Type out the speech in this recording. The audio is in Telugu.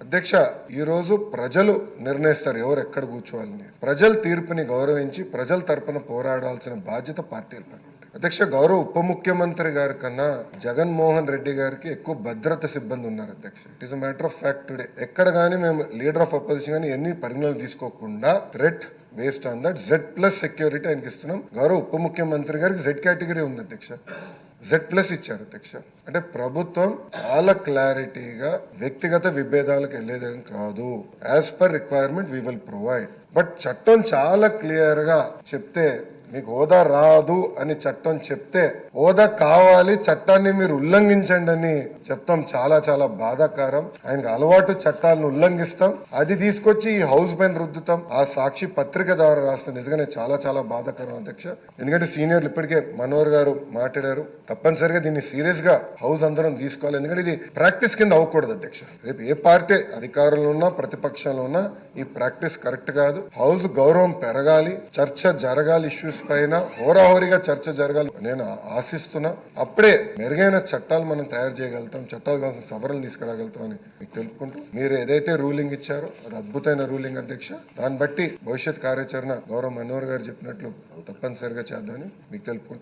అధ్యక్ష, ఈ రోజు ప్రజలు నిర్ణయిస్తారు ఎవరు ఎక్కడ కూర్చోవాలని. ప్రజల తీర్పుని గౌరవించి ప్రజల తరపున పోరాడాల్సిన బాధ్యత పార్టీలపై. అధ్యక్ష, గౌరవ ఉప ముఖ్యమంత్రి గారి కన్నా జగన్మోహన్ రెడ్డి గారికి ఎక్కువ భద్రత సిబ్బంది ఉన్నారు అధ్యక్ష. It is a matter of fact today. ఎక్కడ కానీ మేము లీడర్ ఆఫ్ అపోజిషన్ కానీ ఎన్ని పరిగణలు తీసుకోకుండా threat based on that Z+ security ఆయనకి ఇస్తున్నాం. గౌరవ ఉప ముఖ్యమంత్రి గారికి Z కేటగిరీ ఉంది అధ్యక్ష, Z+ ఇచ్చారు అధ్యక్ష. అంటే ప్రభుత్వం చాలా క్లారిటీగా వ్యక్తిగత విభేదాలకు వెళ్ళేదేం కాదు. As per requirement we will provide. But చట్టం చాలా క్లియర్ గా చెప్తే మీకు హోదా రాదు అని చట్టం చెప్తే హోదా కావాలి, చట్టాన్ని మీరు ఉల్లంఘించండి అని చెప్తాం. చాలా చాలా బాధాకరం. ఆయనకు అలవాటు చట్టాలను ఉల్లంఘిస్తాం, అది తీసుకొచ్చి ఈ హౌస్ పైన రుద్దుతాం. ఆ సాక్షి పత్రిక ద్వారా రాస్తాం. నిజంగానే చాలా చాలా బాధాకరం అధ్యక్ష. ఎందుకంటే సీనియర్లు ఇప్పటికే మనోహర్ గారు మాట్లాడారు. తప్పనిసరిగా దీన్ని సీరియస్ గా హౌస్ అందరం తీసుకోవాలి. ఎందుకంటే ఇది ప్రాక్టీస్ కింద అవ్వకూడదు అధ్యక్ష. రేపు ఏ పార్టీ అధికారంలో ఉన్నా ప్రతిపక్షంలో ఉన్నా ఈ ప్రాక్టీస్ కరెక్ట్ కాదు. హౌస్ గౌరవం పెరగాలి, చర్చ జరగాలి, ఇష్యూస్ పైన హోరాహోరీగా చర్చ జరగాలి నేను ఆశిస్తున్నా. అప్పుడే మెరుగైన చట్టాలు మనం తయారు చేయగలుగుతాం, చట్టాలు కావాల్సిన సవరణలు తీసుకురాగలుగుతాం అని మీకు తెలుపుకుంటూ, మీరు ఏదైతే రూలింగ్ ఇచ్చారో అది అద్భుతమైన రూలింగ్ అధ్యక్ష. దాన్ని బట్టి భవిష్యత్ కార్యాచరణ గౌరవ మనోహర్ గారు చెప్పినట్లు తప్పనిసరిగా చేద్దామని మీకు తెలుపుకుంటూ